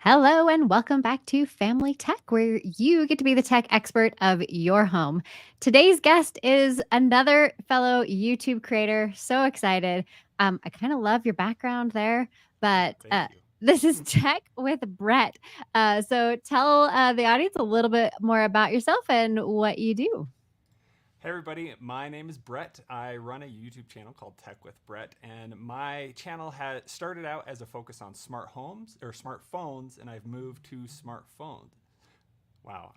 Hello and welcome back to Family Tech, where you get to be the tech expert of your home. Today's guest is another fellow YouTube creator. So excited. I kind of love your background there, but Thank you. this is Tech with Brett. So tell the audience a little bit more about yourself and what you do. Hey, everybody. My name is Brett. I run a YouTube channel called Tech with Brett, and my channel had started out as a focus on smart homes or smartphones, and I've moved to smartphones. Wow,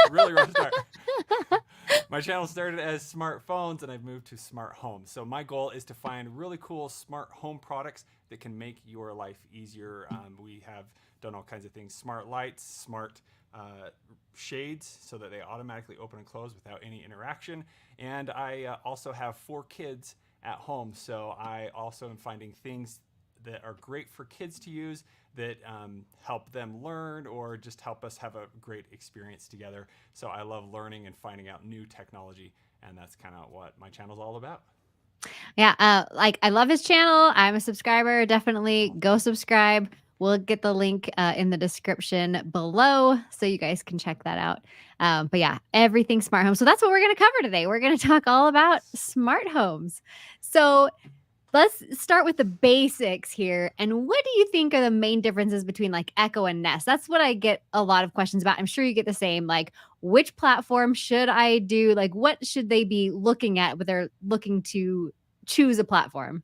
really rough start. My channel started as smartphones, and I've moved to smart homes. So my goal is to find really cool smart home products that can make your life easier. We have done all kinds of things: smart lights, smart shades, so that they automatically open and close without any interaction. And I also have 4 kids at home, so I also am finding things that are great for kids to use that help them learn or just help us have a great experience together. So I love learning and finding out new technology, and that's kind of what my channel's all about. Yeah, like I love his channel. I'm a subscriber. Definitely Oh, go thanks. subscribe. We'll get the link in the description below so you guys can check that out. But yeah, everything smart home. So that's what we're going to cover today. We're going to talk all about smart homes. So let's start with the basics here. And what do you think are the main differences between like Echo and Nest? That's what I get a lot of questions about. I'm sure you get the same. Like, which platform should I do? Like, what should they be looking at when they're looking to choose a platform?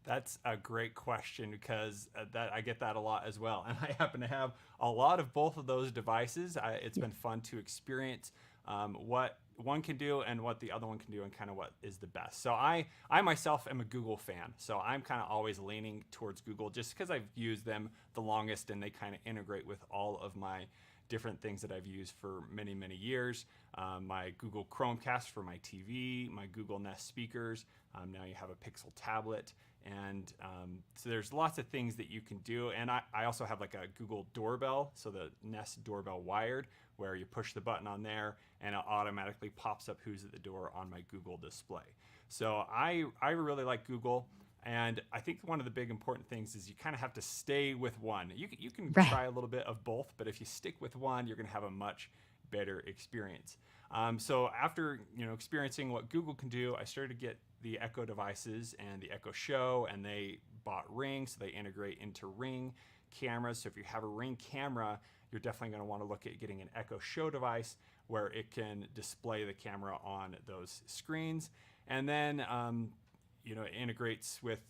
That's a great question because that I get that a lot as well, and I happen to have a lot of both of those devices. It's Yeah. been fun to experience what one can do and what the other one can do, and kind of what is the best. So I myself am a Google fan, so I'm kind of always leaning towards Google just because I've used them the longest, and they kind of integrate with all of my different things that I've used for many years. My Google Chromecast for my TV, my Google Nest speakers. Now you have a Pixel tablet, and so there's lots of things that you can do. And I also have like a Google doorbell, so the Nest doorbell wired, where you push the button on there and it automatically pops up who's at the door on my Google display. So I really like Google. And I think one of the big important things is you kind of have to stay with one. You can Right. try a little bit of both, but if you stick with one, you're going to have a much better experience. So after experiencing what Google can do, I started to get the Echo devices and the Echo Show, and they bought Ring, so they integrate into Ring cameras. So if you have a Ring camera, you're definitely going to want to look at getting an Echo Show device where it can display the camera on those screens. And then it integrates with,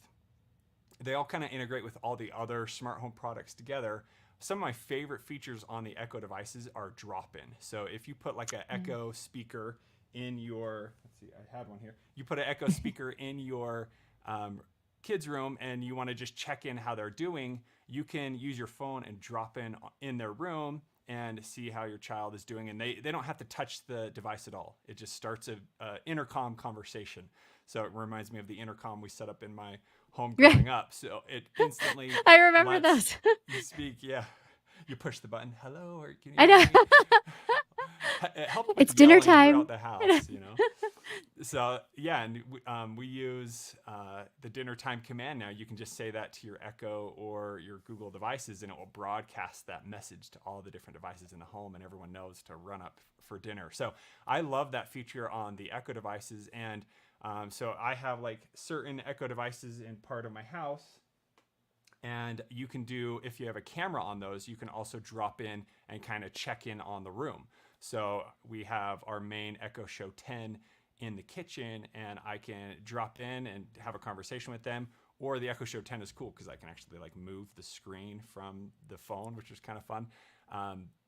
they all kind of integrate with all the other smart home products together. Some of my favorite features on the Echo devices are drop in. So if you put like an Mm. Echo speaker in your, let's see, I had one here. You put an Echo speaker in your um, kids' room and you want to just check in how they're doing, you can use your phone and drop in their room and see how your child is doing. And they don't have to touch the device at all. It just starts a intercom conversation. So it reminds me of the intercom we set up in my home growing up. So it instantly I remember lets those. you speak. Yeah. You push the button, hello, or can you I hear know. me? It helped with It's dinner yelling time. throughout the house. So yeah, and we use the dinner time command now. You can just say that to your Echo or your Google devices, and it will broadcast that message to all the different devices in the home, and everyone knows to run up for dinner. So I love that feature on the Echo devices, and so I have like certain Echo devices in part of my house, and you can do, if you have a camera on those, you can also drop in and kind of check in on the room. So we have our main Echo Show 10 in the kitchen, and I can drop in and have a conversation with them. Or the Echo Show 10 is cool because I can actually like move the screen from the phone, which is kind of fun.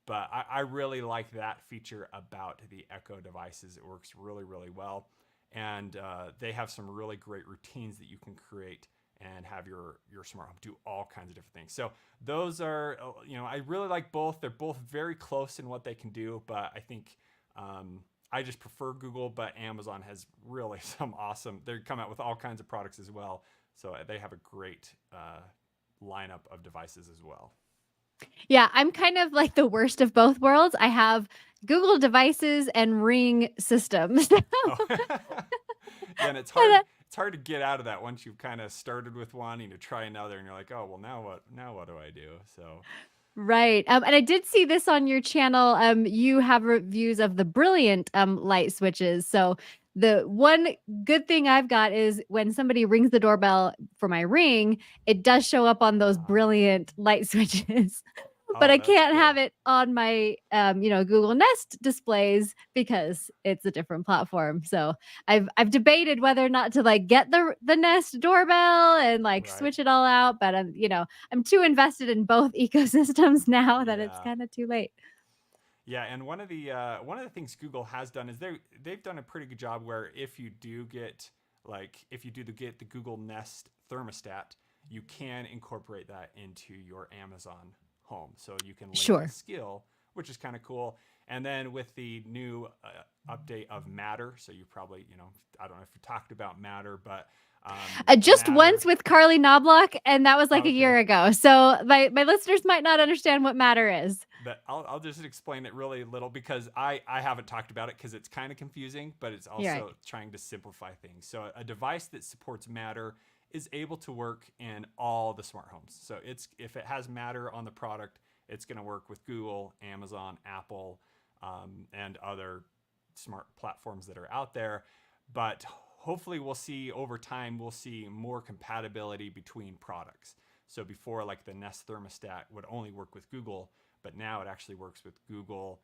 But I really like that feature about the Echo devices. It works really well, and they have some really great routines that you can create and have your smart home do all kinds of different things. So those are, I really like both. They're both very close in what they can do, but I think I just prefer Google. But Amazon has really some awesome. They come out with all kinds of products as well, so they have a great lineup of devices as well. Yeah, I'm kind of like the worst of both worlds. I have Google devices and Ring systems. Oh, yeah, and it's And hard. It's hard to get out of that once you've kind of started with one and you try another, and you're like, oh well, now what? Now what do I do? So Right. And I did see this on your channel. You have reviews of the Brilliant light switches. So the one good thing I've got is when somebody rings the doorbell for my Ring, it does show up on those Uh, Brilliant light switches. But oh, I that's can't have cool. it on my Google Nest displays because it's a different platform. So I've debated whether or not to like get the Nest doorbell and like Right. switch it all out, but I'm too invested in both ecosystems now that it's Yeah. kind of too late. Yeah, and one of the things Google has done is they've done a pretty good job where if you do get get the Google Nest thermostat, you can incorporate that into your Amazon Home, so you can link a Sure. skill, which is kind of cool. And then with the new update of Matter, so you probably I don't know if you talked about Matter, but Just once Matter. with Carly Knobloch, and that was like a Okay, year ago. So my listeners might not understand what matter is. but I'll just explain it really little because I haven't talked about it because it's kind of confusing, but it's You're right. also trying to simplify things. So a device that supports Matter is able to work in all the smart homes. So it's if it has Matter on the product, it's going to work with Google, Amazon, Apple, and other smart platforms that are out there. But hopefully, we'll see over time we'll see more compatibility between products. So before, like the Nest thermostat would only work with Google, but now it actually works with Google,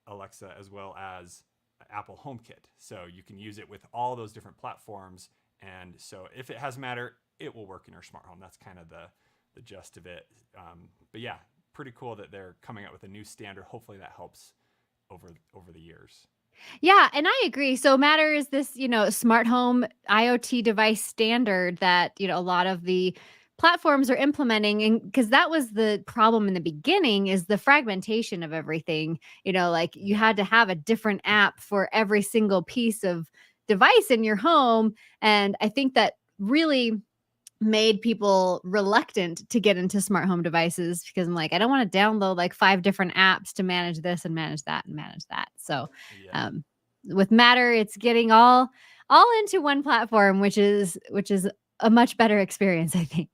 Alexa, as well as Apple HomeKit. So you can use it with all those different platforms. And so if it has Matter, it will work in your smart home. That's kind of the gist of it. But yeah, pretty cool that they're coming out with a new standard. Hopefully that helps over the years. Yeah, and I agree. So Matter is this, smart home IoT device standard that, a lot of the platforms are implementing, and because that was the problem in the beginning is the fragmentation of everything. Like you Yeah, had to have a different app for every single piece of device in your home, and I think that really made people reluctant to get into smart home devices because I'm like, I don't want to download like 5 different apps to manage this and manage that and manage that. So, yeah, um, with Matter, it's getting all into one platform, which is a much better experience, I think.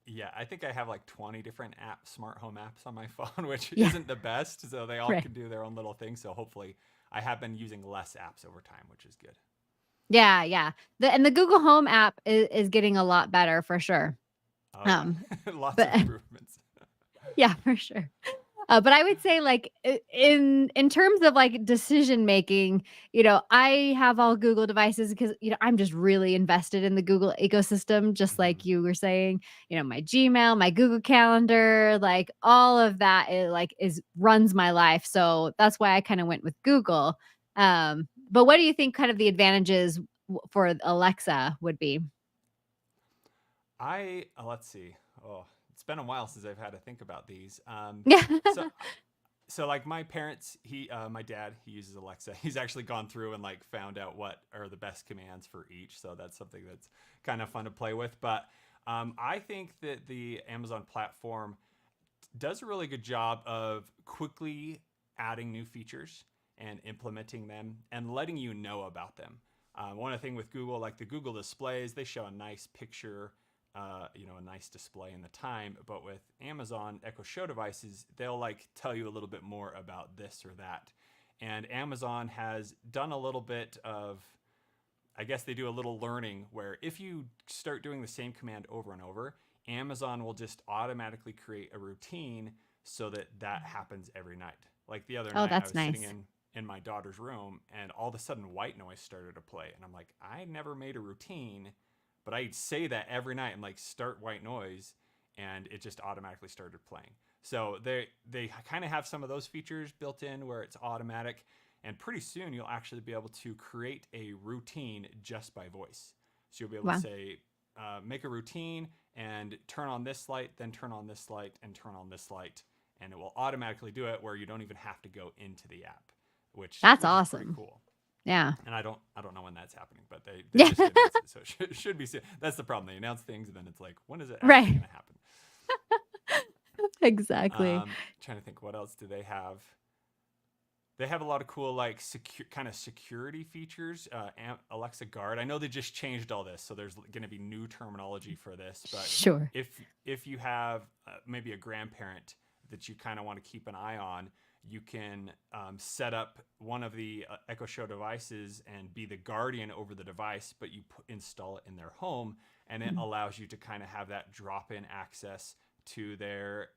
yeah. I think I have like 20 different smart home apps on my phone, which Yeah, isn't the best. So they all right. can do their own little thing. So hopefully, I have been using less apps over time, which is good. Yeah, yeah. The Google Home app is getting a lot better for sure. Oh yeah, Um, lots but of improvements. yeah, for sure. But I would say like in terms of like decision making, I have all Google devices because I'm just really invested in the Google ecosystem, just Hmm. like you were saying. My Gmail, my Google Calendar, like all of that is runs my life. So that's why I kind of went with Google. But what do you think kind of the advantages for Alexa would be? Let's see. Oh, it's been a while since I've had to think about these. Yeah. So so like my parents, my dad, he uses Alexa. He's actually gone through and like found out what are the best commands for each. So that's something that's kind of fun to play with. But I think that the Amazon platform does a really good job of quickly adding new features and implementing them and letting you know about them. One of the things with Google, like the Google displays, they show a nice picture, a nice display in the time. But with Amazon Echo Show devices, they'll like tell you a little bit more about this or that. And Amazon has done a little bit of, I guess they do a little learning where if you start doing the same command over and over, Amazon will just automatically create a routine so that that happens every night. Like the other Oh, night, I that's was sitting nice. in my daughter's room, and all of a sudden, white noise started to play, and I'm like, I never made a routine, but I'd say that every night. I'm like, start white noise, and it just automatically started playing. So they kind of have some of those features built in where it's automatic, and pretty soon you'll actually be able to create a routine just by voice. So you'll be able to Wow. say, make a routine and turn on this light, then turn on this light, and turn on this light, and it will automatically do it where you don't even have to go into the app, which That's is pretty awesome. cool. Yeah. And I don't know when that's happening, but they Yeah. just announced it, so should be soon. That's the problem. They announce things, and then it's like, when is it actually Right. going to happen? Exactly. Trying to think, what else do they have? They have a lot of cool like kind of security features. Alexa Guard. I know they just changed all this, so there's going to be new terminology for this. But Sure. if you have maybe a grandparent that you kind of want to keep an eye on, you can set up one of the Echo Show devices and be the guardian over the device, but you install it in their home, and it allows you to kind of have that drop-in access to their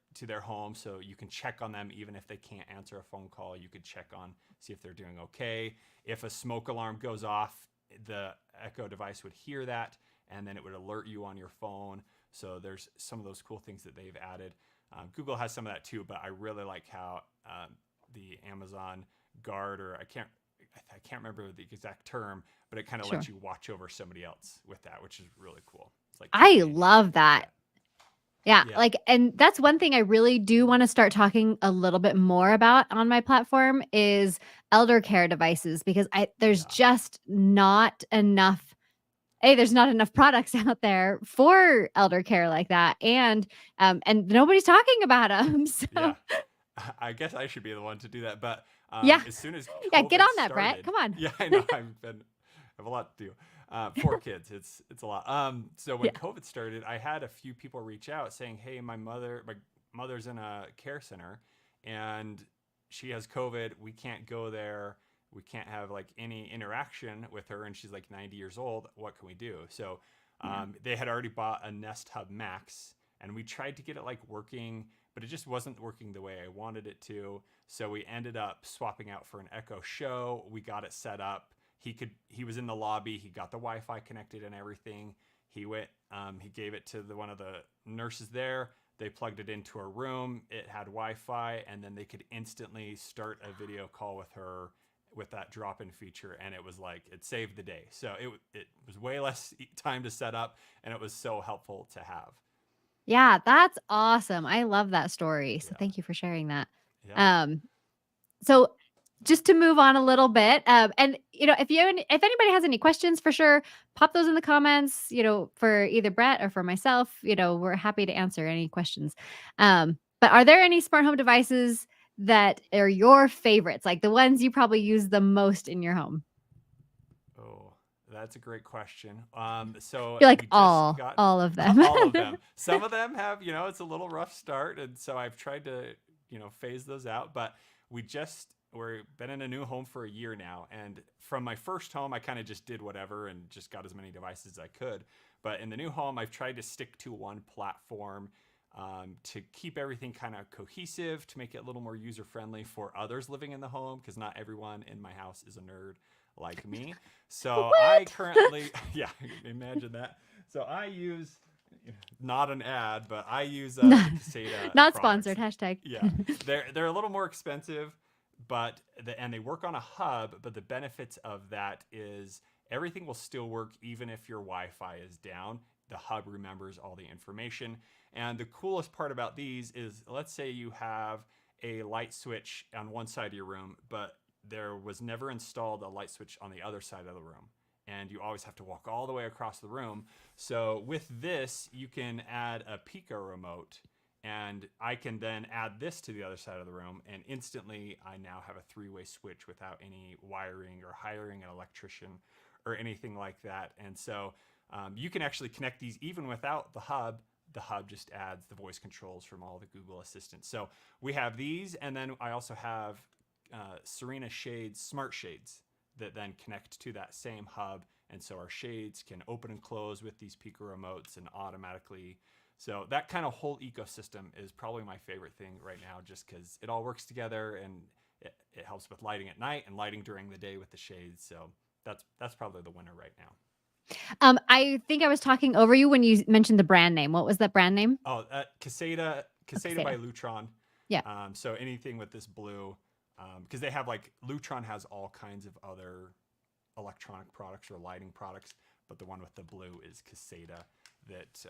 home, so you can check on them even if they can't answer a phone call. You could check on, see if they're doing okay. If a smoke alarm goes off, the Echo device would hear that, and then it would alert you on your phone. So there's some of those cool things that they've added. Google has some of that too, but I really like how the Amazon Guard, or I can't remember the exact term, but it kind of lets you watch over somebody else with that, which is really cool. It's like I love that. Yeah, like, and that's one thing I really do want to start talking a little bit more about on my platform is elder care devices, because there's just not enough. There's not enough products out there for elder care like that, and nobody's talking about them. So I guess I should be the one to do that, but as soon as get COVID on that, started, Brett. Come on. Yeah, I know. I have a lot to do. 4 kids, it's a lot. So when COVID started, I had a few people reach out saying, "Hey, my mother's in a care center, and she has COVID. We can't go there. We can't have like any interaction with her, and she's like 90 years old. What can we do?" So they had already bought a Nest Hub Max, and we tried to get it like working, but it just wasn't working the way I wanted it to. So we ended up swapping out for an Echo Show. We got it set up. He was in the lobby. He got the Wi-Fi connected and everything. He went, he gave it to one of the nurses there. They plugged it into her room. It had Wi-Fi, and then they could instantly start a video call with her with that drop-in feature. And it was like, it saved the day. So it was way less time to set up, and it was so helpful to have. Yeah, that's awesome. I love that story. So thank you for sharing that. So just to move on a little bit, and if anybody has any questions, for sure, pop those in the comments, for either Brett or for myself. We're happy to answer any questions. But are there any smart home devices that are your favorites, like the ones you probably use the most in your home? Oh, that's a great question. So you're like all of them. All of them. Some of them have, it's a little rough start, and so I've tried to, phase those out. But we've been in a new home for a year now, and from my first home, I kind of just did whatever and just got as many devices as I could. But in the new home, I've tried to stick to one platform to keep everything kind of cohesive, to make it a little more user-friendly for others living in the home, because not everyone in my house is a nerd like me. So I currently, imagine that. So I use, not an ad, but I use Caseta. Not products. Sponsored, hashtag. Yeah, they're a little more expensive, but and they work on a hub. But the benefits of that is everything will still work even if your Wi-Fi is down. The hub remembers all the information. And the coolest part about these is, let's say you have a light switch on one side of your room, but there was never installed a light switch on the other side of the room, and you always have to walk all the way across the room. So with this, you can add a Pico remote, and I can then add this to the other side of the room, and instantly I now have a 3-way switch without any wiring or hiring an electrician or anything like that. And so you can actually connect these even without the hub. The hub just adds the voice controls from all the Google Assistants. So we have these, and then I also have Serena Shades smart shades that then connect to that same hub, and so our shades can open and close with these Pico remotes and automatically. So that kind of whole ecosystem is probably my favorite thing right now, just because it all works together, and it helps with lighting at night and lighting during the day with the shades. So that's probably the winner right now. I think I was talking over you when you mentioned the brand name. What was that brand name? Oh, Caseta by Lutron. Yeah. So anything with this blue, because they have Lutron has all kinds of other electronic products or lighting products, but the one with the blue is Caseta that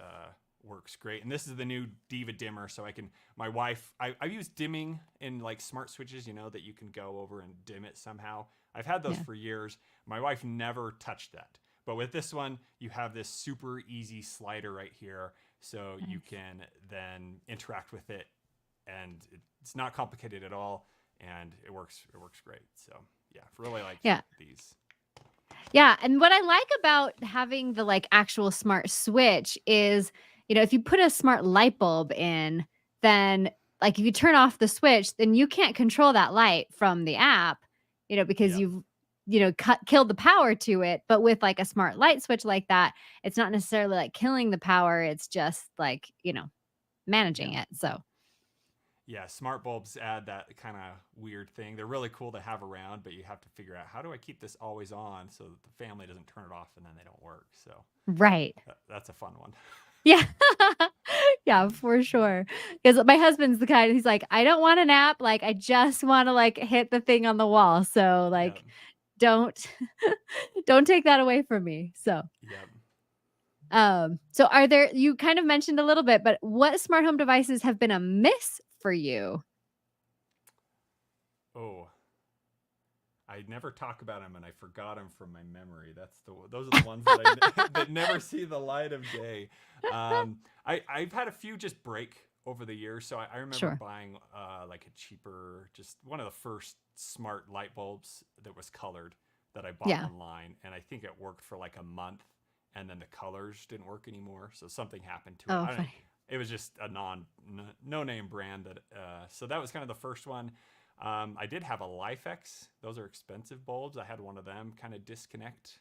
works great. And this is the new Diva dimmer, so I use dimming in smart switches, that you can go over and dim it somehow. I've had those for years. My wife never touched that. But with this one, you have this super easy slider right here, so you can then interact with it, and it's not complicated at all, and it works great. So really these. Yeah, and what I like about having the actual smart switch is, if you put a smart light bulb in, then like if you turn off the switch, then you can't control that light from the app, because Yep. you've killed the power to it. But with like a smart light switch like that, it's not necessarily like killing the power, it's just like managing Yeah. it. So Yeah, smart bulbs add that kind of weird thing. They're really cool to have around, but you have to figure out, how do I keep this always on so that the family doesn't turn it off and then they don't work. So right. that's a fun one. Yeah. Yeah, for sure. Because my husband's the kind, he's like, I don't want a nap. Like, I just want to like hit the thing on the wall. So Yeah. like, don't don't take that away from me. So Yep. so are there, you kind of mentioned a little bit, but what smart home devices have been a miss for you? Oh, I never talk about them and I forgot them from my memory. Those are the ones that that never see the light of day. I've had a few just break over the years. So I remember Sure. buying like a cheaper, just one of the first smart light bulbs that was colored that I bought Yeah. online, and I think it worked for like a month, and then the colors didn't work anymore. So something happened to it. Oh, I don't. funny. It was just a no name brand that. So that was kind of the first one. I did have a Lifex. Those are expensive bulbs. I had one of them kind of disconnect.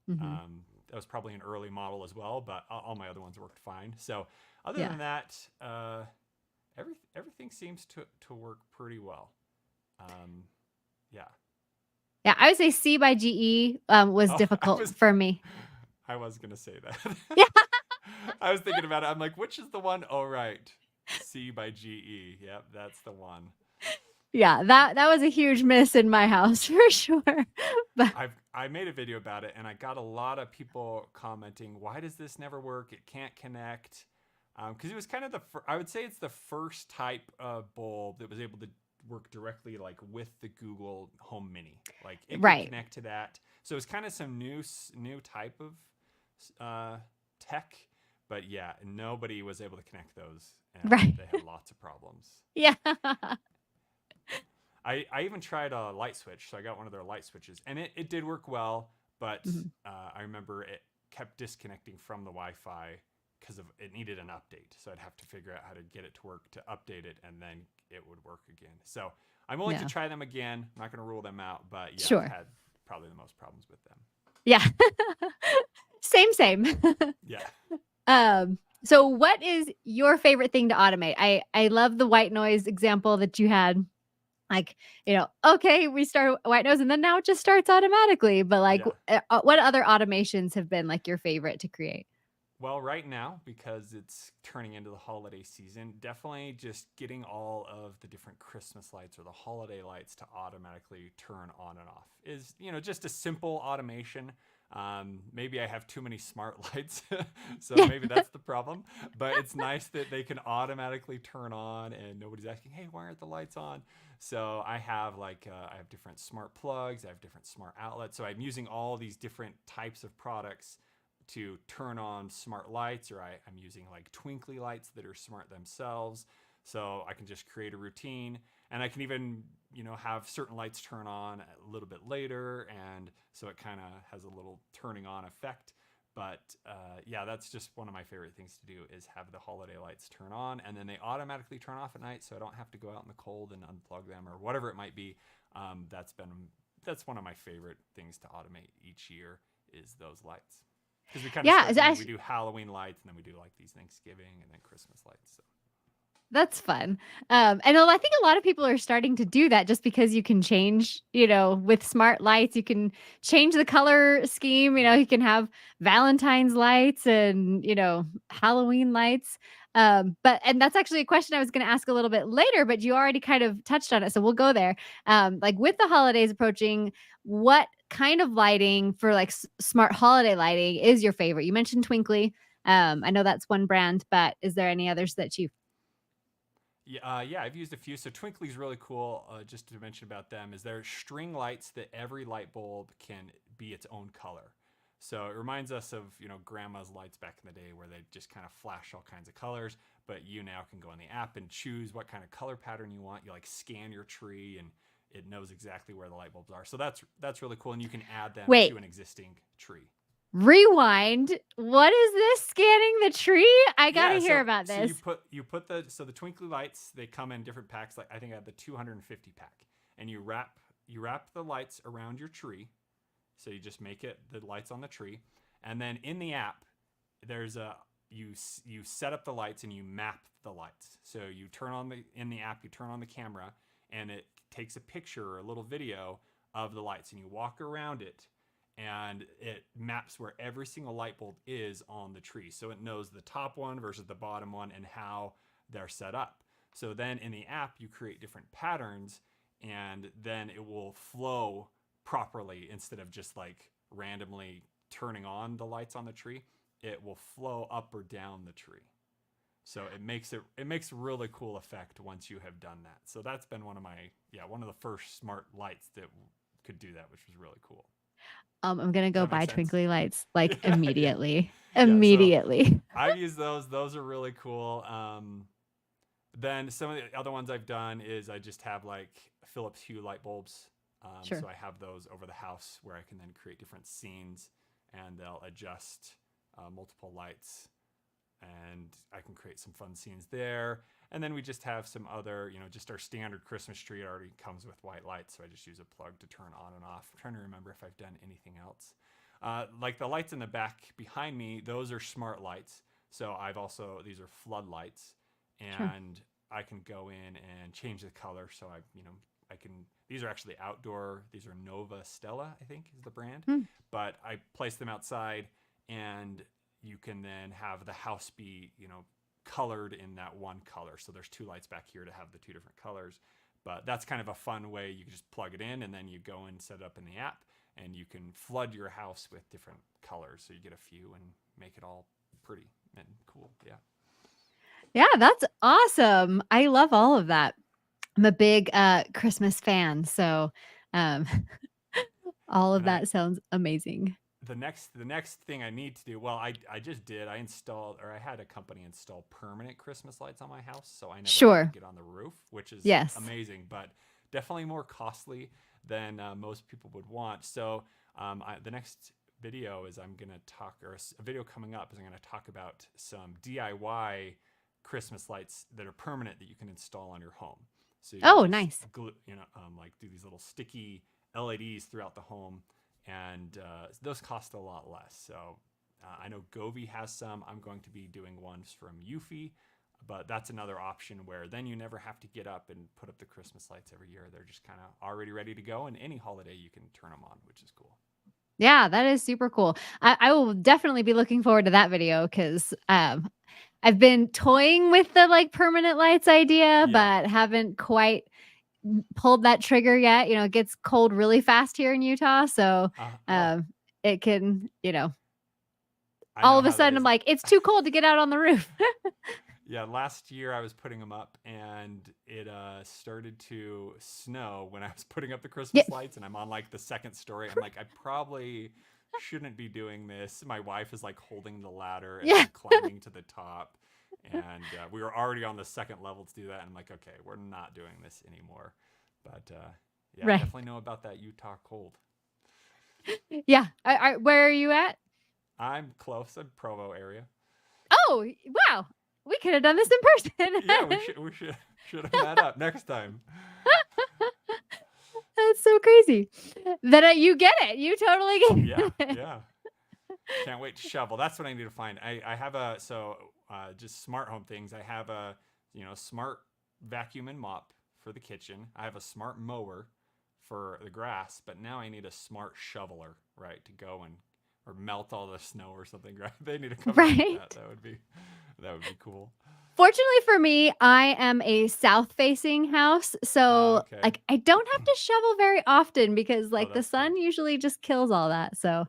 Hmm. That was probably an early model as well, but all my other ones worked fine. So other Yeah. than that, everything seems to work pretty well. Um, yeah. Yeah. I would say C by GE was Oh, difficult for me. I was gonna say that. Yeah. I was thinking about it. I'm like, which is the one? Oh, right. C by GE. Yep, that's the one. Yeah. That was a huge miss in my house for sure. But I made a video about it and I got a lot of people commenting, why does this never work? It can't connect. Because it was kind of I would say it's the first type of bulb that was able to work directly like with the Google Home Mini. Like it could right. connect to that. So it's kind of some new type of tech. But yeah, nobody was able to connect those, and Right. they had lots of problems. Yeah. I even tried a light switch, so I got one of their light switches, and it did work well, but Mhm. I remember it kept disconnecting from the Wi-Fi because of it needed an update. So I'd have to figure out how to get it to work to update it, and then it would work again. So I'm willing to Yeah. try them again. I'm not going to rule them out, but yeah, I've Sure. had probably the most problems with them. Yeah. Same. Yeah. So what is your favorite thing to automate? I love the white noise example that you had. Like, okay, we start white noise and then now it just starts automatically. But like, Yeah. what other automations have been like your favorite to create? Well, right now, because it's turning into the holiday season, definitely just getting all of the different Christmas lights or the holiday lights to automatically turn on and off is, just a simple automation. Maybe I have too many smart lights, so Yeah. maybe that's the problem. But it's nice that they can automatically turn on and nobody's asking, hey, why aren't the lights on? So I have I have different smart plugs, I have different smart outlets. So I'm using all these different types of products to turn on smart lights, or I'm using like twinkly lights that are smart themselves. So I can just create a routine, and I can even, have certain lights turn on a little bit later. And so it kind of has a little turning on effect. But yeah, that's just one of my favorite things to do is have the holiday lights turn on and then they automatically turn off at night. So I don't have to go out in the cold and unplug them or whatever it might be. That's one of my favorite things to automate each year is those lights. Because we kind of Yeah. we do Halloween lights, and then we do like these Thanksgiving and then Christmas lights. So. That's fun. And I think a lot of people are starting to do that just because you can change, with smart lights, you can change the color scheme. Yep. You can have Valentine's lights and, Halloween lights. And that's actually a question I was going to ask a little bit later, but you already kind of touched on it. So we'll go there. Like with the holidays approaching, what kind of lighting for like smart holiday lighting is your favorite? You mentioned Twinkly. I know that's one brand, but is there any others that you Yeah, yeah, I've used a few. So Twinkly's really cool. Just to mention about them is they're string lights that every light bulb can be its own color. So it reminds us of grandma's lights back in the day where they just kind of flash all kinds of colors. But you now can go on the app and choose what kind of color pattern you want. You like scan your tree and it knows exactly where the light bulbs are. So that's really cool, and you can add them wait? to an existing tree. Rewind. What is this? Scanning the tree? I gotta Yeah, hear so about so you this. put you put the twinkly lights. They come in different packs. Like I think I have the 250 pack, and you wrap the lights around your tree. So you just make it the lights on the tree, and then in the app, there's a you set up the lights and you map the lights. So you turn on the in the app, you turn on the camera, and it takes a picture or a little video of the lights, and you walk around it, and it maps where every single light bulb is on the tree. So it knows the top one versus the bottom one and how they're set up. So then in the app, you create different patterns, and then it will flow properly instead of just like randomly turning on the lights on the tree. It will flow up or down the tree. So it makes a really cool effect once you have done that. So that's been one of the first smart lights that could do that, which was really cool. I'm gonna Does go that make buy sense? twinkly lights like Yeah, yeah, immediately. yeah. So Immediately. I've used those. Those are really cool. Then some of the other ones I've done is I just have like Philips Hue light bulbs. Sure. So I have those over the house where I can then create different scenes, and they'll adjust multiple lights, and I can create some fun scenes there. And then we just have some other, just our standard Christmas tree. It already comes with white lights, so I just use a plug to turn on and off. I'm trying to remember if I've done anything else. Like the lights in the back behind me, those are smart lights. So these are floodlights, Sure. and I can go in and change the color. So I can, these are actually outdoor. These are Nova Stella, I think is the brand, Hmm. but I place them outside, and you can then have the house be, colored in that one color. So there's two lights back here to have the two different colors. But that's kind of a fun way. You can just plug it in, and then you go and set it up in the app, and you can flood your house with different colors. So you get a few and make it all pretty and cool. Yeah. Yeah, that's awesome. I love all of that. I'm a big Christmas fan, so um all of And I that sounds amazing. the next thing I need to do, well, I just did. I installed, or I had a company install permanent Christmas lights on my house, so I never have to Sure. get on the roof, which is Yes. amazing, but definitely more costly than most people would want. So the next video is I'm gonna talk, or a video coming up is I'm gonna talk about some DIY Christmas lights that are permanent that you can install on your home. So you can Oh, just nice. glue, like do these little sticky LEDs throughout the home, and those cost a lot less. So I know Govee has some. I'm going to be doing ones from Eufy, but that's another option where then you never have to get up and put up the Christmas lights every year. They're just kind of already ready to go, and any holiday you can turn them on, which is cool. Yeah, that is super cool. I will definitely be looking forward to that video because I've been toying with the like permanent lights idea, Yeah, but haven't quite pulled that trigger yet. It gets cold really fast here in Utah, so oh, um, it can, I all know of a how that sudden I'm is. like, it's too cold to get out on the roof. Yeah, last year I was putting them up, and it started to snow when I was putting up the Yeah, Christmas lights, and I'm on like the second story. I'm like, I probably shouldn't be doing this. My wife is like holding the ladder as yeah, I'm climbing to the top, and we were already on the second level to do that. And I'm like, okay, we're not doing this anymore. But yeah, right. definitely know about that Utah cold. Yeah. Where are you at? I'm close, in Provo area. Oh, wow. We could have done this in Yeah, we person. should have met up next time. That's so crazy. That you get it. You totally Yeah, get it. yeah. Can't wait to shovel. That's what I need to find. I have just smart home things. I have a smart vacuum and mop for the kitchen. I have a smart mower for the grass, but now I need a smart shoveler, right, to go and or melt all the snow or something. Right? They need to come out with that. Right. That would be cool. Fortunately for me, I am a south facing house. So Okay. like I don't have to shovel very often because Oh, like the that's good. sun usually just kills all that. So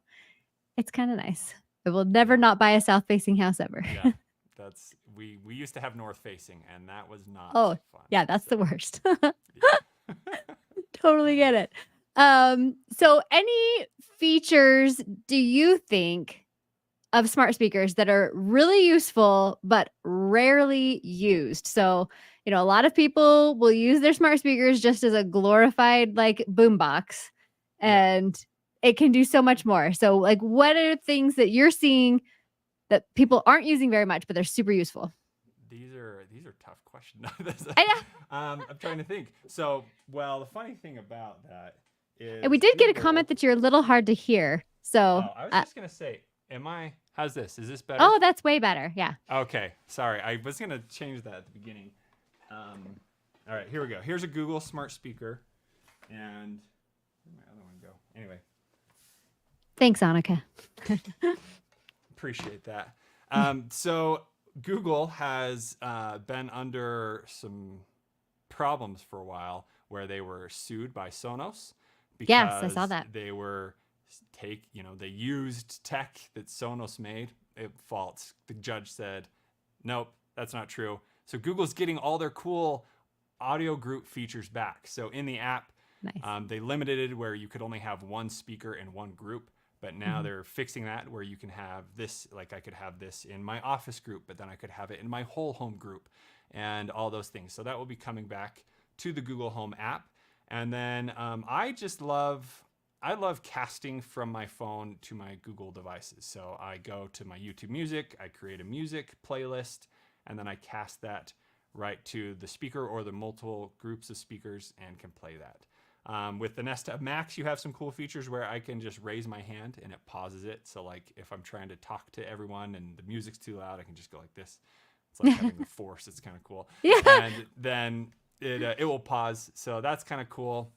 it's kind of nice. I will never Yeah, not buy a south facing house ever. yeah. That's we used to have north facing, and that was not Oh, fun. yeah, that's So the worst. yeah. Totally get it. So any features do you think of smart speakers that are really useful but rarely used? So, a lot of people will use their smart speakers just as a glorified like boombox. Yeah. And it can do so much more. So like what are things that you're seeing that people aren't using very much, but they're super useful? These are tough questions. I know. I'm trying to think. So, well, the funny thing about that And we is did get a comment Google. that you're a little hard to hear. So, Oh, I was just gonna say, am I? How's this? Is this better? oh, that's way better. Yeah. Okay, sorry. I was gonna change that at the beginning. All right, here we go. Here's a Google Smart Speaker, and where'd my other one go? Anyway, Thanks, Annika. appreciate that. So Google has been under some problems for a while where they were sued by Sonos Yes, I saw because that. they were they used tech that Sonos made. It faults. The judge said, nope, that's not true. So Google's getting all their cool audio group features back. So in the app, Nice. they limited it where you could only have one speaker in one group, but now Mhm. they're fixing that where you can have this, like I could have this in my office group, but then I could have it in my whole home group and all those things. So that will be coming back to the Google Home app. And then I love casting from my phone to my Google devices. So I go to my YouTube Music, I create a music playlist, and then I cast that right to the speaker or the multiple groups of speakers and can play that. With the Nest Max, you have some cool features where I can just raise my hand and it pauses it. So like if I'm trying to talk to everyone and the music's too loud, I can just go like this. It's like having the force. It's kind of cool. Yeah. And then it will pause. So that's kind of cool.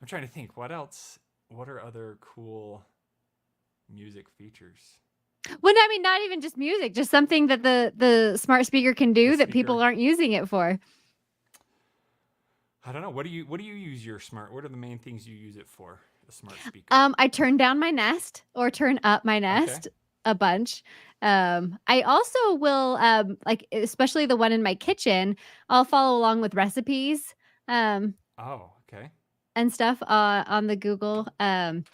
I'm trying to think what else. What are other cool music features? Well, I mean, not even just music, just something that the smart speaker can do that people speaker. aren't using it for. I don't know. What do you use your smart? What are the main things you use it for? A smart speaker. I turn down my Nest or turn up my Okay. Nest a bunch. I also will like especially the one in my kitchen, I'll follow along with recipes um Oh, okay. and stuff on the Google. And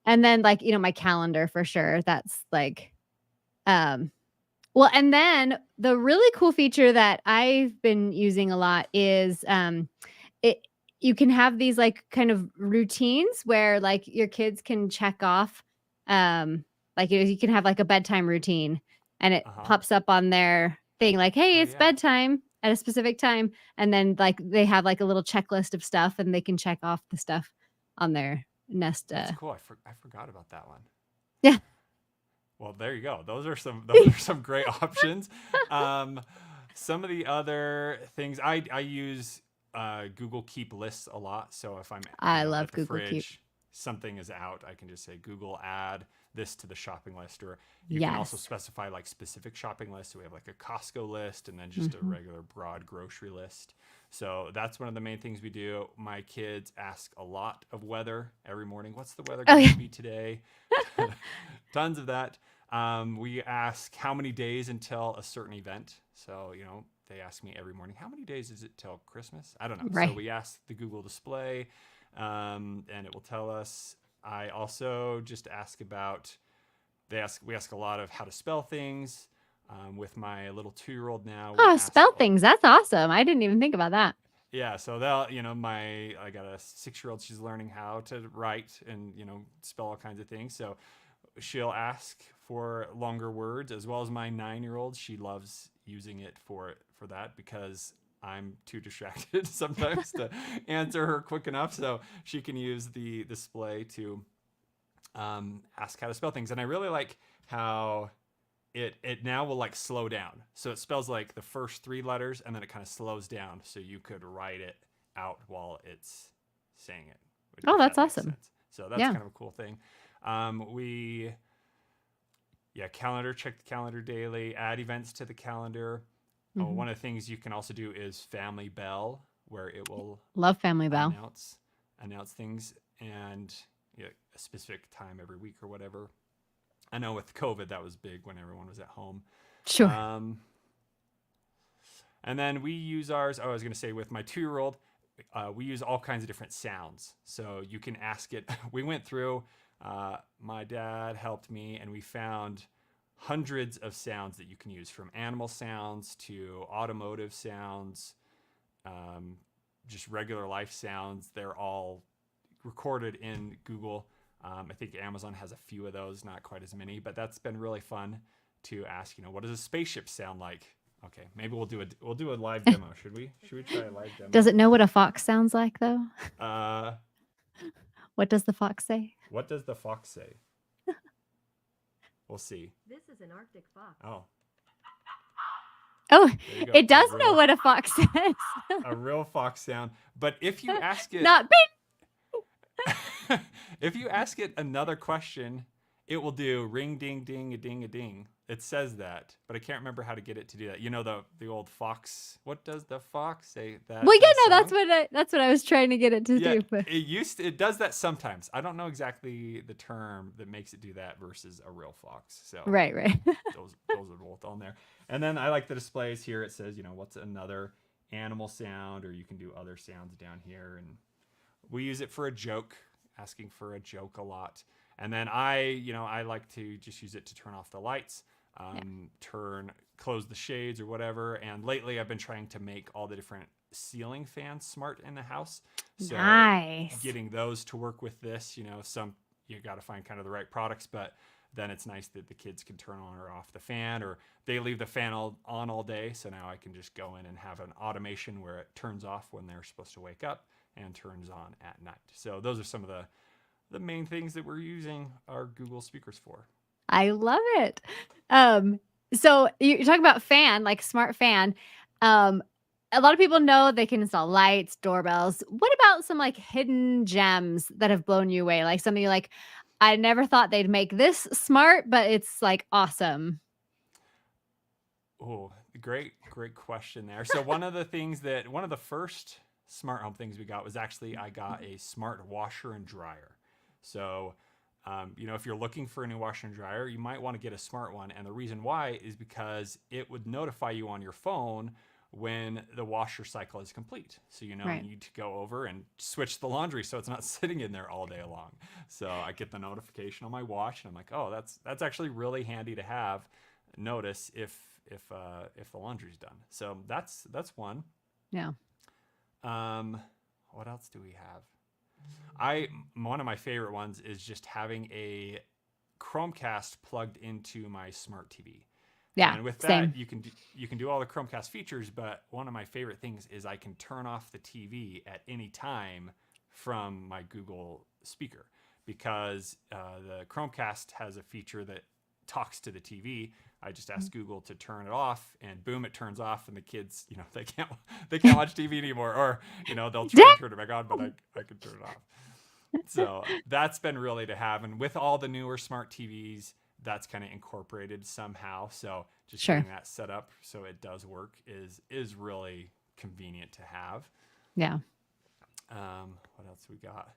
then like, my calendar for sure. That's like um well, and then the really cool feature that I've been using a lot is it you can have these like kind of routines where like your kids can check off like you can have like a bedtime routine and it Uh huh. pops up on their thing like, hey, Oh it's yeah. bedtime at a specific time. And then like they have like a little checklist of stuff and they can check off the stuff on their Nest. That's cool. I forgot about that one. Yeah. Well, there you go. Those are some great options. Um, some of the other things I use Google Keep lists a lot. So if I'm I at love the Google Keep. fridge, something is out, I can just say Google add this to the shopping list, or you can also Yes. specify like specific shopping lists. So we have like a Costco list and then just a Mhm. regular broad grocery list. So that's one of the main things we do. My kids ask a lot of weather every morning. What's the weather Oh, going yeah. to be today? Tons of that. We ask how many days until a certain event. So, they ask me every morning, how many days is it till Christmas? I don't know. So Right. we ask the Google display, and it will tell us. I also just ask about, we ask a lot of how to spell things. With my little 2-year-old now, we Oh, ask, spell things. That's awesome. I didn't even think about that. yeah, so I got a 6-year-old, she's learning how to write and, spell all kinds of things. So she'll ask for longer words, as well as my 9-year-old. She loves using it for that because I'm too distracted sometimes to answer her quick enough. So she can use the display to ask how to spell things. And I really like how it now will like slow down. So it spells like the first 3 letters and then it kind of slows down. So you could write it out while it's saying it. Oh, If that's that makes awesome. sense. So that's Yeah. kind of a cool thing. Calendar, check the calendar daily, add events to the calendar. Oh, Mhm. one of the things you can also do is Family Bell, where it will Love Family Bell. announce things and a specific time every week or whatever. I know with COVID that was big when everyone was at home. Sure. And then we use ours. Oh, I was going to say with my 2-year-old, we use all kinds of different sounds. So you can ask it. We went through. My dad helped me, and we found hundreds of sounds that you can use, from animal sounds to automotive sounds, just regular life sounds. They're all recorded in Google. I think Amazon has a few of those, not quite as many, but that's been really fun to ask, what does a spaceship sound like? Okay, maybe we'll do a live demo. Should we? Should we try a live demo? Does it know what a fox sounds like though? Uh, What does the fox say? what does the fox say? We'll see. This is an Arctic fox. Oh, Oh, there you go. it does A know real- what a fox says. a real fox sound. But if you ask it, Not if you ask it another question, it will do ring ding ding a ding a ding. It says that, but I can't remember how to get it to do that. The old fox. What does the fox say? That. well, yeah, that no, song? that's what I was trying to get it to Yeah, do. But it does that sometimes. I don't know exactly the term that makes it do that versus a real fox. So right. those are both on there. And then I like the displays here. It says, what's another animal sound, or you can do other sounds down here. And we use it for a joke, asking for a joke a lot. And then I like to just use it to turn off the lights, close the shades or whatever. And lately I've been trying to make all the different ceiling fans smart in the house. So Nice. getting those to work with this, you got to find kind of the right products, but then it's nice that the kids can turn on or off the fan, or they leave the fan on all day. So now I can just go in and have an automation where it turns off when they're supposed to wake up and turns on at night. So those are some of the main things that we're using our Google speakers for. I love it. So you're talking about fan, like smart fan. A lot of people know they can install lights, doorbells. What about some like hidden gems that have blown you away? Like something like, I never thought they'd make this smart, but it's like awesome. Oh, great question there. So one of the first smart home things we got was actually I got a smart washer and dryer. So, if you're looking for a new washer and dryer, you might want to get a smart one. And the reason why is because it would notify you on your phone when the washer cycle is complete. So, Right. you need to go over and switch the laundry so it's not sitting in there all day long. So I get the notification on my watch and I'm like, oh, that's actually really handy to have notice if the laundry's done. So that's one. Yeah. What else do we have? One of my favorite ones is just having a Chromecast plugged into my smart TV. Yeah. And with that, same. you can do all the Chromecast features, but one of my favorite things is I can turn off the TV at any time from my Google speaker, because the Chromecast has a feature that talks to the TV. I just ask Google to turn it off, and boom, it turns off, and the kids, they can't watch TV anymore, or they'll try to turn it back on, but I can turn it off. So that's been really to have, and with all the newer smart TVs, that's kind of incorporated somehow. So just Sure. getting that set up so it does work is really convenient to have. Yeah. What else we got?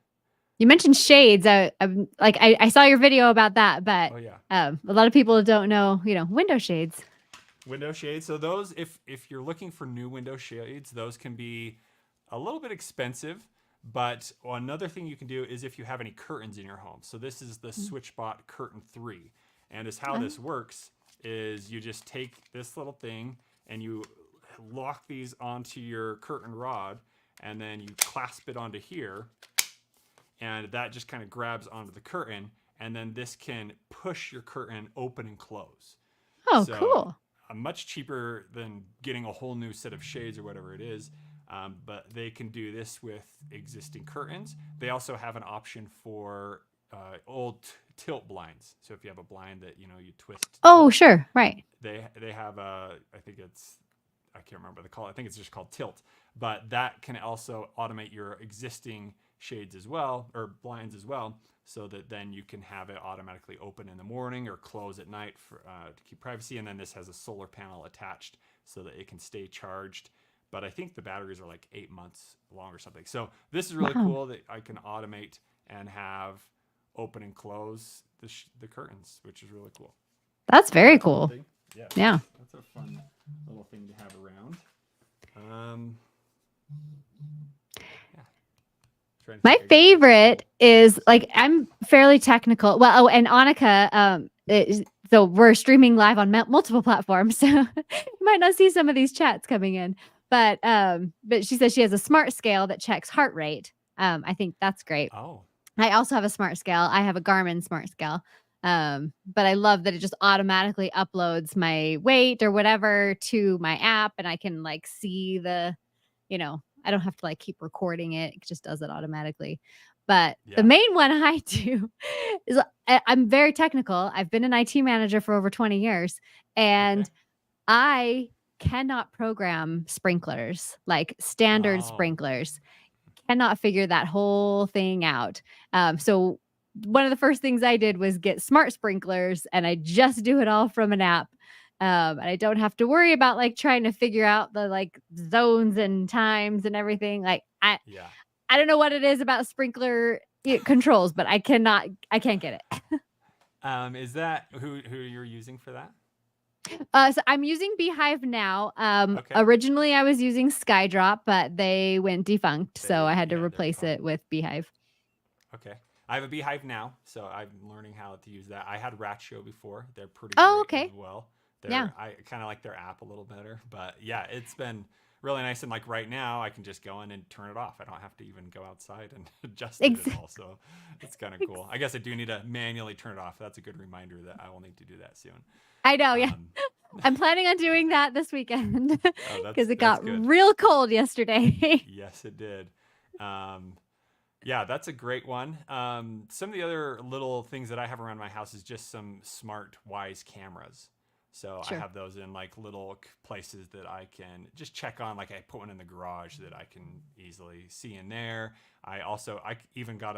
You mentioned shades. I saw your video about that, but Oh yeah. a lot of people don't know, window shades. Window shades. So those, if you're looking for new window shades, those can be a little bit expensive. But another thing you can do is if you have any curtains in your home. So this is the SwitchBot Curtain 3. And how this works is you just take this little thing and you lock these onto your curtain rod, and then you clasp it onto here, and that just kind of grabs onto the curtain, and then this can push your curtain open and close. Oh, So, cool. Much cheaper than getting a whole new set of shades or whatever it is. But they can do this with existing curtains. They also have an option for old tilt blinds. So if you have a blind that you twist. Oh, sure. Right. They have I can't remember the call. I think it's just called tilt. But that can also automate your existing shades as well, or blinds as well, so that then you can have it automatically open in the morning or close at night to keep privacy. And then this has a solar panel attached so that it can stay charged. But I think the batteries are like 8 months long or something. So this is really Wow. cool that I can automate and have open and close the curtains, which is really cool. That's very cool. Yeah. Yeah. That's a fun little thing to have around. Yeah. Trying to My think of- favorite is like, I'm fairly technical. Well, and Annika, so we're streaming live on multiple platforms, so you might not see some of these chats coming in. But she says she has a smart scale that checks heart rate. I think that's great. Oh, I also have a smart scale. I have a Garmin smart scale. But I love that it just automatically uploads my weight or whatever to my app, and I can like see I don't have to like keep recording it. It just does it automatically. But the Yeah. main one I do is I'm very technical. I've been an IT manager for over 20 years, Okay. and I cannot program sprinklers, like standard Oh, sprinklers. Cannot figure that whole thing out. So one of the first things I did was get smart sprinklers, and I just do it all from an app. And I don't have to worry about like trying to figure out the like zones and times and everything. Like yeah. I don't know what it is about sprinkler controls, but I can't get it. Is that who you're using for that? So I'm using Beehive now. Okay. Originally I was using Skydrop, but they went defunct, so I had to Yeah, they're replace gone. it with Beehive. Okay. I have a Beehive now, so I'm learning how to use that. I had Ratio before. They're pretty Oh, great as okay. well. Yeah. I kind of like their app a little better, but yeah, it's been really nice. And like right now, I can just go in and turn it off. I don't have to even go outside and adjust it Ex- at all. So it's kind of cool. I guess I do need to manually turn it off. That's a good reminder that I will need to do that soon. I know, yeah. Um, I'm planning on doing that this weekend oh, because it that's got good. real cold yesterday. Yes, it did. Um, Yeah, that's a great one. Some of the other little things that I have around my house is just some smart, wise cameras. So I Sure. have those in like little places that I can just check on. Like I put one in the garage that I can easily see in there. I even got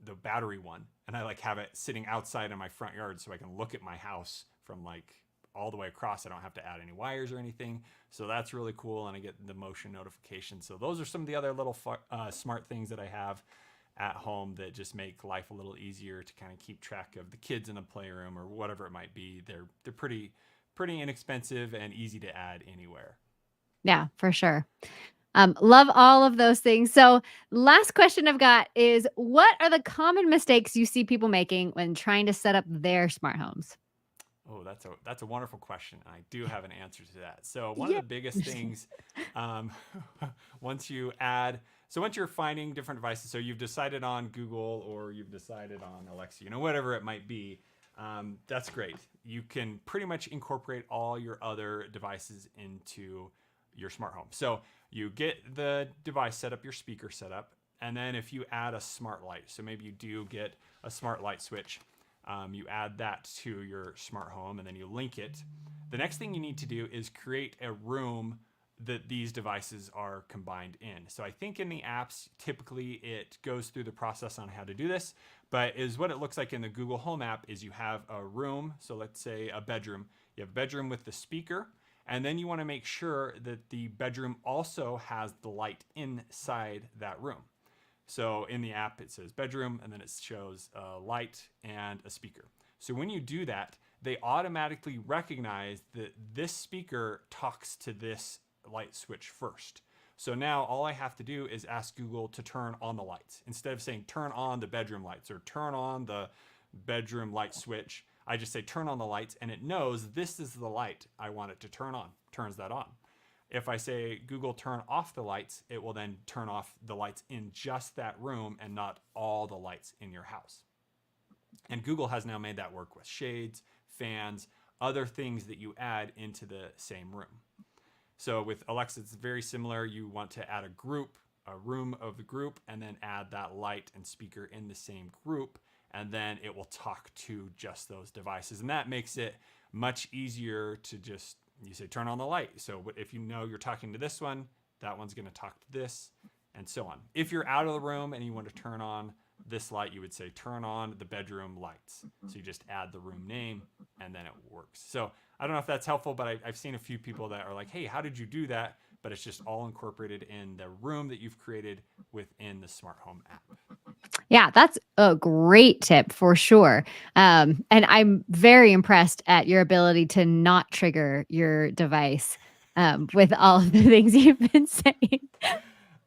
the battery one, and I like have it sitting outside in my front yard so I can look at my house from like all the way across. I don't have to add any wires or anything. So that's really cool, and I get the motion notification. So those are some of the other little smart things that I have at home that just make life a little easier to kind of keep track of the kids in the playroom or whatever it might be. They're pretty inexpensive and easy to add anywhere. Yeah, for sure. Love all of those things. So, last question I've got is what are the common mistakes you see people making when trying to set up their smart homes? Oh, that's a wonderful question. I do have an answer to that. So one of Yeah. the biggest things, um, once you add, so once you're finding different devices, so you've decided on Google or you've decided on Alexa, whatever it might be, that's great. You can pretty much incorporate all your other devices into your smart home. So you get the device set up, your speaker set up, and then if you add a smart light, so maybe you do get a smart light switch, you add that to your smart home and then you link it. The next thing you need to do is create a room that these devices are combined in. So I think in the apps, typically it goes through the process on how to do this, but is what it looks like in the Google Home app is you have a room. So let's say a bedroom. You have a bedroom with the speaker, and then you want to make sure that the bedroom also has the light inside that room. So in the app, it says bedroom, and then it shows a light and a speaker. So when you do that, they automatically recognize that this speaker talks to this light switch first. So now all I have to do is ask Google to turn on the lights. Instead of saying turn on the bedroom lights or turn on the bedroom light switch, I just say turn on the lights, and it knows this is the light I want it to turn on, turns that on. If I say Google turn off the lights, it will then turn off the lights in just that room and not all the lights in your house. And Google has now made that work with shades, fans, other things that you add into the same room. So with Alexa, it's very similar. You want to add a room of the group, and then add that light and speaker in the same group, and then it will talk to just those devices. And that makes it much easier to just you say turn on the light. So if you know you're talking to this one, that one's going to talk to this, and so on. If you're out of the room and you want to turn on this light, you would say turn on the bedroom lights. So you just add the room name, and then it works. So I don't know if that's helpful, but I've seen a few people that are like, hey, how did you do that? But it's just all incorporated in the room that you've created within the smart home app. Yeah, that's a great tip for sure. And I'm very impressed at your ability to not trigger your device with all of the things you've been saying.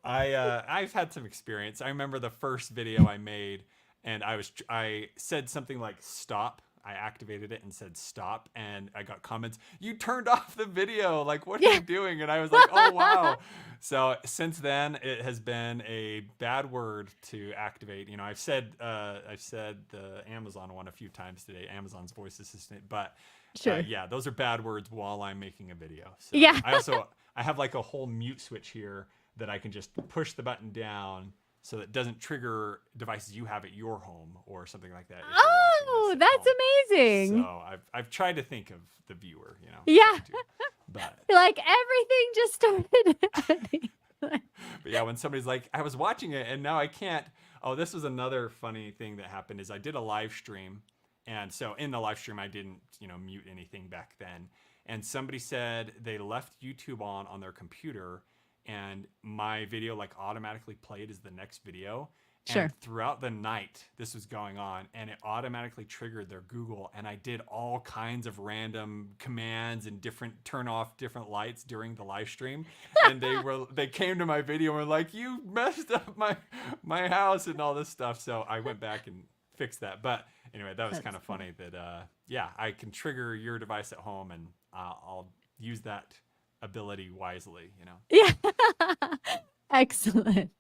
I've had some experience. I remember the first video I made, and I said something like stop. I activated it and said stop, and I got comments. You turned off the video. Like, what are Yeah. you doing? And I was like, oh wow. So since then, it has been a bad word to activate. I've said the Amazon one a few times today, Amazon's voice assistant, but Sure. yeah, those are bad words while I'm making a video. So Yeah. I have like a whole mute switch here that I can just push the button down so that it doesn't trigger devices you have at your home or something like that if you're watching this Oh, at that's home. amazing. So I've tried to think of the viewer, Yeah. too. But Like everything just started happening. But yeah, when somebody's like, I was watching it and now I can't. Oh, this was another funny thing that happened is I did a live stream. And so in the live stream, I didn't, mute anything back then. And somebody said they left YouTube on their computer and my video like automatically played as the next video. Sure. And throughout the night, this was going on, and it automatically triggered their Google. And I did all kinds of random commands and turn off different lights during the live stream. And they came to my video and were like, "You messed up my house and all this stuff." So I went back and fixed that. But anyway, that was kind of funny that yeah, I can trigger your device at home, and I'll use that ability wisely. Yeah. Excellent.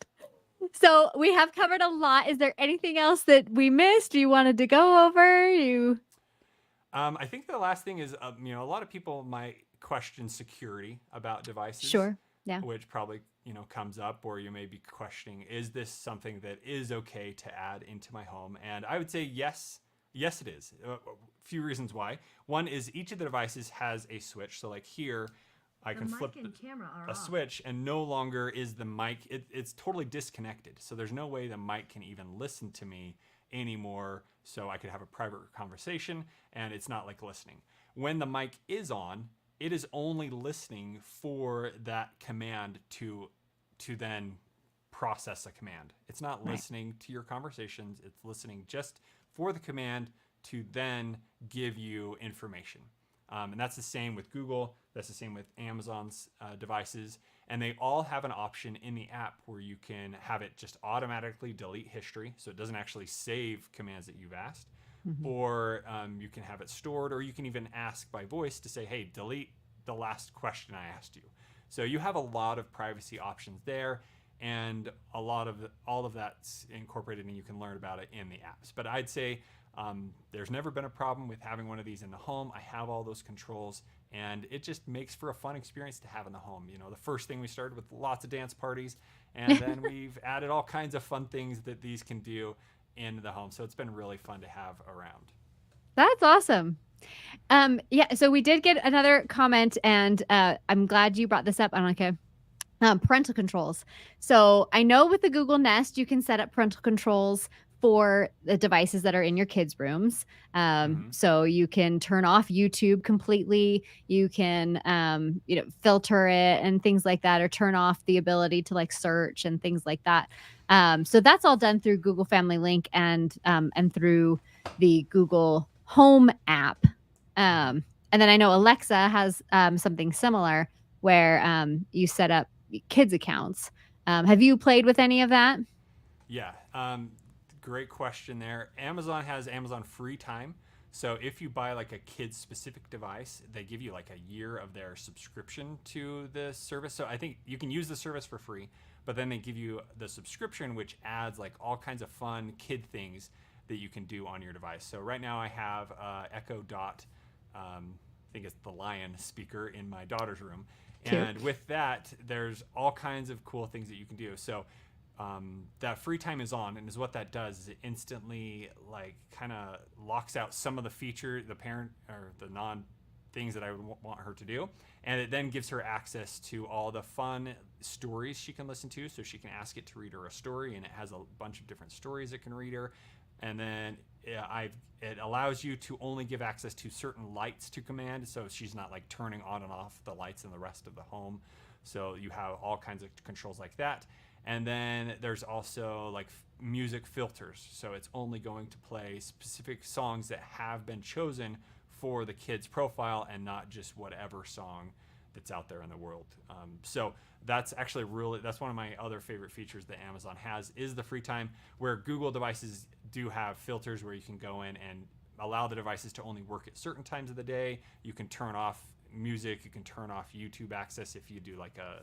So we have covered a lot. Is there anything else that we missed you wanted to go over? I think the last thing is, a lot of people might question security about devices. Sure. Yeah. Which probably, comes up, or you may be questioning, is this something that is okay to add into my home? And I would say yes. Yes, it is. A few reasons why. One is each of the devices has a switch. So like here, I can flip a switch and no longer is the mic, it's totally disconnected. So there's no way the mic can even listen to me anymore. So I could have a private conversation and it's not like listening. When the mic is on, it is only listening for that command to then process a command. It's not listening to your conversations. It's listening just for the command to then give you information. And that's the same with Google. That's the same with Amazon's devices. And they all have an option in the app where you can have it just automatically delete history. So it doesn't actually save commands that you've asked. Mm-hmm. Or you can have it stored, or you can even ask by voice to say, hey, delete the last question I asked you. So you have a lot of privacy options there. And all of that's incorporated, and you can learn about it in the apps. But I'd say there's never been a problem with having one of these in the home. I have all those controls, and it just makes for a fun experience to have in the home. The first thing we started with lots of dance parties, and then we've added all kinds of fun things that these can do in the home. So it's been really fun to have around. That's awesome. Yeah, so we did get another comment, and I'm glad you brought this up, Annika. Parental controls. So I know with the Google Nest, you can set up parental controls for the devices that are in your kids' rooms. So you can turn off YouTube completely. You can, filter it and things like that, or turn off the ability to like search and things like that. So that's all done through Google Family Link and through the Google Home app. And then I know Alexa has something similar where you set up kids accounts. Have you played with any of that? Yeah. Great question there. Amazon has Amazon Free Time. So if you buy like a kid specific device, they give you like a year of their subscription to the service. So I think you can use the service for free, but then they give you the subscription, which adds like all kinds of fun kid things that you can do on your device. So right now I have Echo Dot, I think it's the Lion speaker in my daughter's room. Cute. And with that, there's all kinds of cool things that you can do. So that free time is on, and is what that does is it instantly like kind of locks out some of the feature, the parent or the non things that I would want her to do, and it then gives her access to all the fun stories she can listen to. So she can ask it to read her a story, and it has a bunch of different stories it can read her. And then it allows you to only give access to certain lights to command, so she's not like turning on and off the lights in the rest of the home. So you have all kinds of controls like that. And then there's also like music filters. So it's only going to play specific songs that have been chosen for the kid's profile and not just whatever song that's out there in the world. So that's actually that's one of my other favorite features that Amazon has is the free time, where Google devices do have filters where you can go in and allow the devices to only work at certain times of the day. You can turn off music. You can turn off YouTube access if you do like a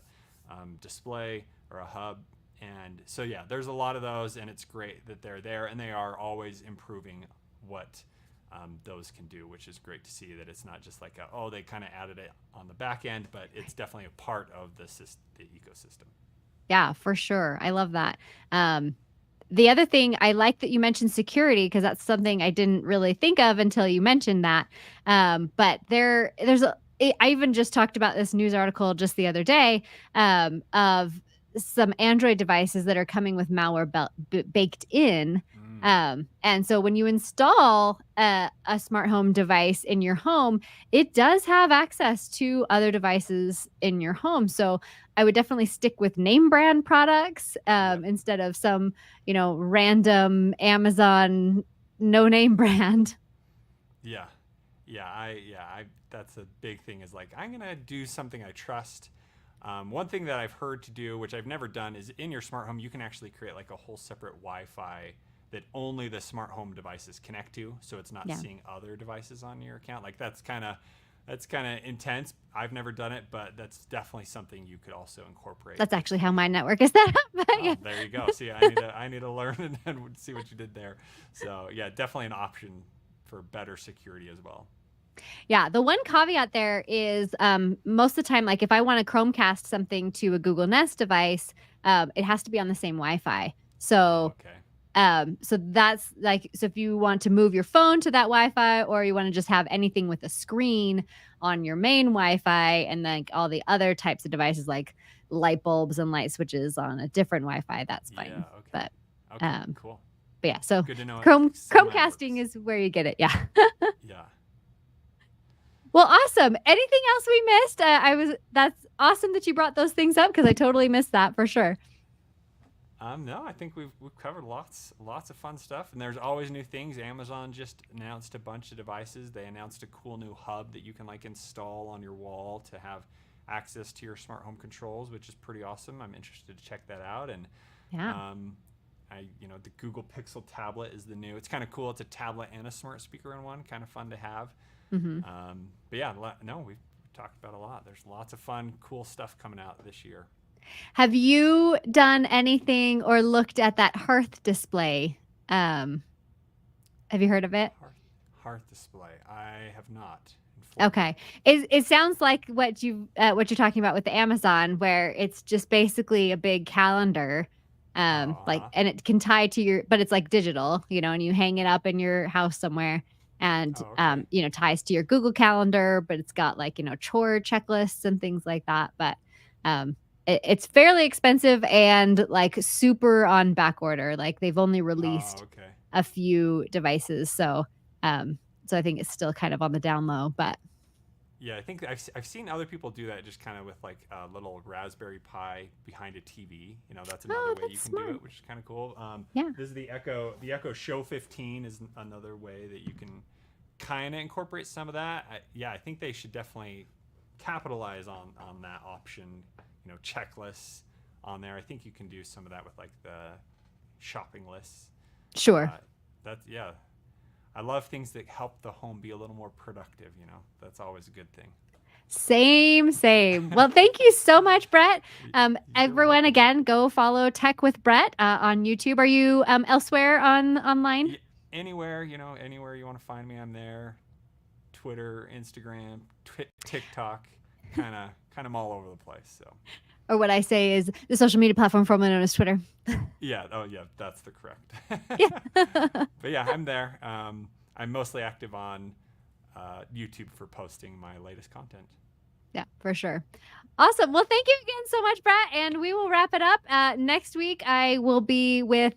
display or a hub. And so, yeah, there's a lot of those, and it's great that they're there, and they are always improving what those can do, which is great to see that it's not just like, they kind of added it on the back end, but it's definitely a part of the ecosystem. Yeah, for sure. I love that. The other thing, I like that you mentioned security, because that's something I didn't really think of until you mentioned that. But I even just talked about this news article just the other day of some Android devices that are coming with malware baked in. And so when you install a smart home device in your home, it does have access to other devices in your home. So I would definitely stick with name brand products instead of some, random Amazon no name brand. Yeah. That's a big thing, is like, I'm going to do something I trust. One thing that I've heard to do, which I've never done, is in your smart home, you can actually create like a whole separate Wi-Fi that only the smart home devices connect to. So it's not seeing other devices on your account. Like that's kind of intense. I've never done it, but that's definitely something you could also incorporate. That's actually how my network is set up. There you go. See, I need to learn and see what you did there. So yeah, definitely an option for better security as well. Yeah, the one caveat there is most of the time, like if I want to Chromecast something to a Google Nest device, it has to be on the same Wi-Fi. So so that's like, so if you want to move your phone to that Wi-Fi, or you want to just have anything with a screen on your main Wi-Fi, and then all the other types of devices like light bulbs and light switches on a different Wi-Fi, that's fine. Yeah, okay. But cool. But yeah, so good to know. Chromecasting is where you get it. Yeah. Yeah. Well, awesome. Anything else we missed? That's awesome that you brought those things up, because I totally missed that for sure. No, I think we've covered lots of fun stuff, and there's always new things. Amazon just announced a bunch of devices. They announced a cool new hub that you can like install on your wall to have access to your smart home controls, which is pretty awesome. I'm interested to check that out. And the Google Pixel tablet is the new. It's kind of cool. It's a tablet and a smart speaker in one. Kind of fun to have. Mm-hmm. But yeah, we've talked about a lot. There's lots of fun, cool stuff coming out this year. Have you done anything or looked at that Hearth display? Have you heard of it? Hearth display. I have not. Okay. It sounds like what you're talking about with the Amazon, where it's just basically a big calendar. And it can tie to but it's like digital, and you hang it up in your house somewhere. And ties to your Google Calendar, but it's got like chore checklists and things like that. But it's fairly expensive and like super on back order. Like they've only released a few devices, so I think it's still kind of on the down low. But yeah, I think I've seen other people do that, just kind of with like a little Raspberry Pi behind a TV. That's another way you can do it, which is kind of cool. This is the Echo. The Echo Show 15 is another way that you can kind of incorporate some of that. I think they should definitely capitalize on that option. Checklists on there. I think you can do some of that with like the shopping lists. Sure. I love things that help the home be a little more productive. That's always a good thing. Same. Well, thank you so much, Brett. Everyone, again, go follow Tech with Brett on YouTube. Are you elsewhere online? Anywhere, anywhere you want to find me, I'm there. Twitter, Instagram, TikTok, kind of all over the place. So. Or what I say is the social media platform formerly known as Twitter. Yeah. Oh, yeah. That's the correct. Yeah. But yeah, I'm there. I'm mostly active on YouTube for posting my latest content. Yeah, for sure. Awesome. Well, thank you again so much, Brett. And we will wrap it up. Next week, I will be with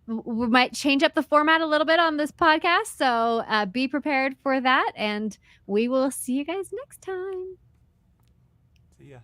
we might change up the format a little bit on this podcast. So be prepared for that. And we will see you guys next time. See ya.